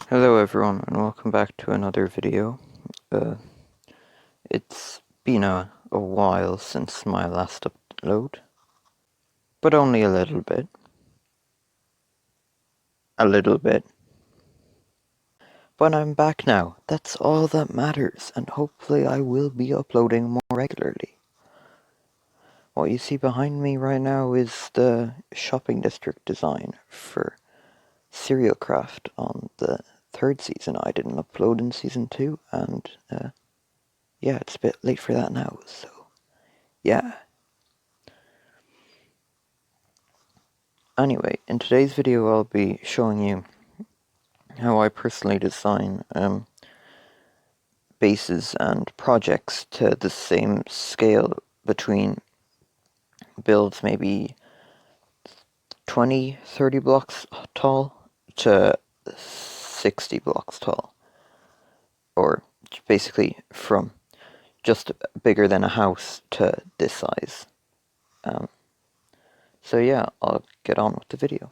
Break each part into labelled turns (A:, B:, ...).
A: Hello everyone and welcome back to another video. It's been a while since my last upload, but only a little bit. A little bit. But I'm back now, that's all that matters, and hopefully I will be uploading more regularly. What you see behind me right now is the shopping district design for CerealCraft on the third season. I didn't upload in season 2, and yeah, it's a bit late for that now, so yeah. Anyway, in today's video I'll be showing you how I personally design bases and projects to the same scale between builds maybe 20-30 blocks tall to 60 blocks tall, or basically from just bigger than a house to this size. So yeah, I'll get on with the video.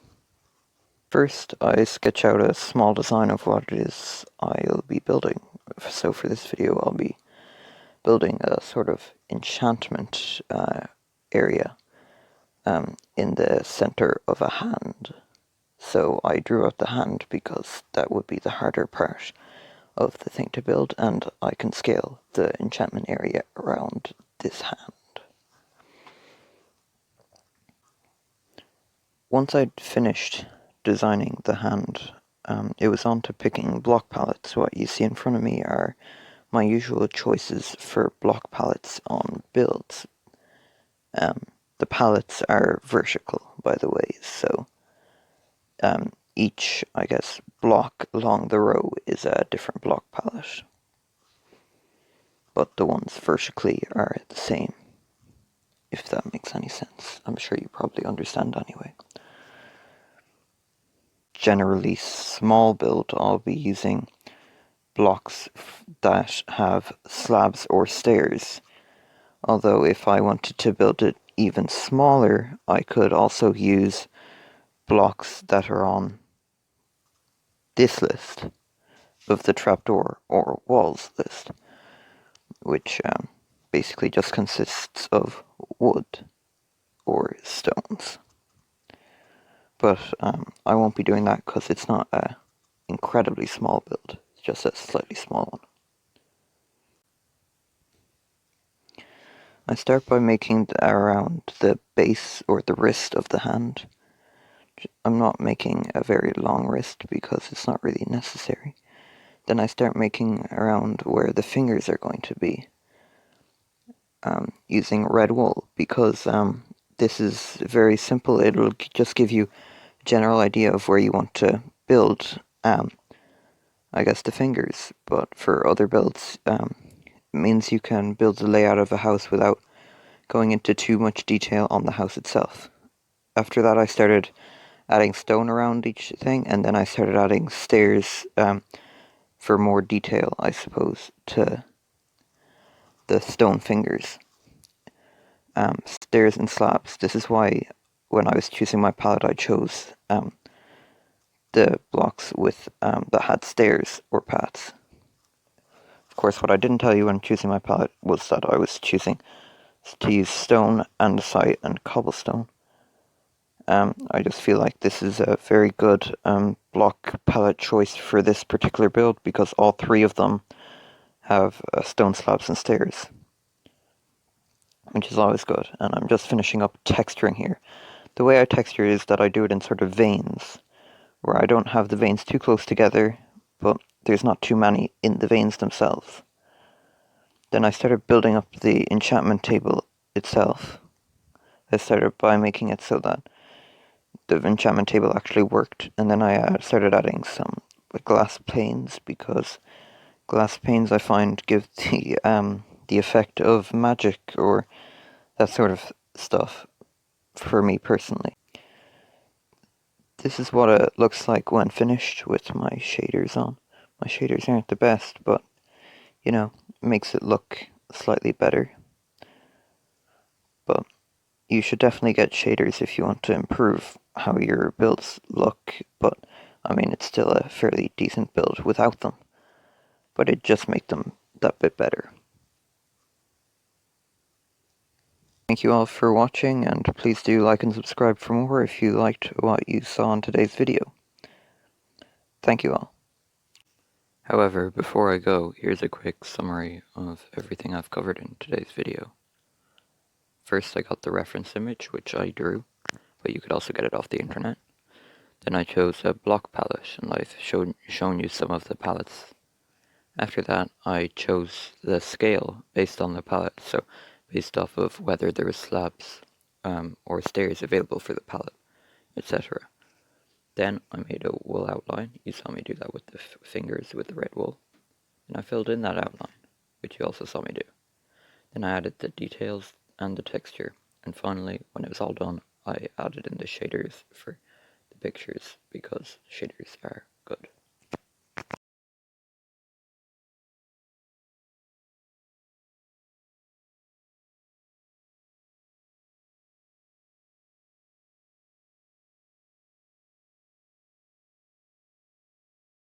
A: First, I sketch out a small design of what it is I'll be building. So for this video, I'll be building a sort of enchantment area in the center of a hand. So I drew out the hand because that would be the harder part of the thing to build, and I can scale the enchantment area around this hand. Once I'd finished designing the hand, it was on to picking block palettes. What you see in front of me are my usual choices for block palettes on builds. The palettes are vertical, by the way, so each, I guess, block along the row is a different block palette. But the ones vertically are the same, if that makes any sense. I'm sure you probably understand anyway. Generally small build, I'll be using blocks that have slabs or stairs. Although if I wanted to build it even smaller, I could also use blocks that are on this list of the trapdoor or walls list, which basically just consists of wood or stones. But I won't be doing that because it's not an incredibly small build, it's just a slightly small one. I start by making around the base or the wrist of the hand. I'm not making a very long wrist because it's not really necessary. Then I start making around where the fingers are going to be, using red wool, because this is very simple. It'll just give you a general idea of where you want to build, I guess, the fingers. But for other builds, it means you can build the layout of a house without going into too much detail on the house itself. After that, I started adding stone around each thing, and then I started adding stairs for more detail, I suppose, to the stone fingers. Stairs and slabs. This is why when I was choosing my palette, I chose the blocks with that had stairs or paths. Of course, what I didn't tell you when choosing my palette was that I was choosing to use stone, andesite, and cobblestone. I just feel like this is a very good block palette choice for this particular build because all three of them have stone slabs and stairs, which is always good. And I'm just finishing up texturing here. The way I texture is that I do it in sort of veins, where I don't have the veins too close together, but there's not too many in the veins themselves. Then I started building up the enchantment table itself. I started by making it so that the enchantment table actually worked, and then I started adding some glass panes, because glass panes I find give the effect of magic or that sort of stuff for me personally. This is what it looks like when finished with my shaders on. My shaders aren't the best, but you know, it makes it look slightly better. But you should definitely get shaders if you want to improve how your builds look, but I mean, it's still a fairly decent build without them, but it just makes them that bit better. Thank you all for watching, and please do like and subscribe for more if you liked what you saw in today's video. Thank you all. However, before I go, here's a quick summary of everything I've covered in today's video. First, I got the reference image, which I drew, but you could also get it off the internet. Then I chose a block palette, and I've shown you some of the palettes. After that, I chose the scale based on the palette, so based off of whether there were slabs or stairs available for the palette, etc. Then I made a wool outline. You saw me do that with the fingers with the red wool. And I filled in that outline, which you also saw me do. Then I added the details and the texture. And finally, when it was all done, I added in the shaders for the pictures because shaders are good.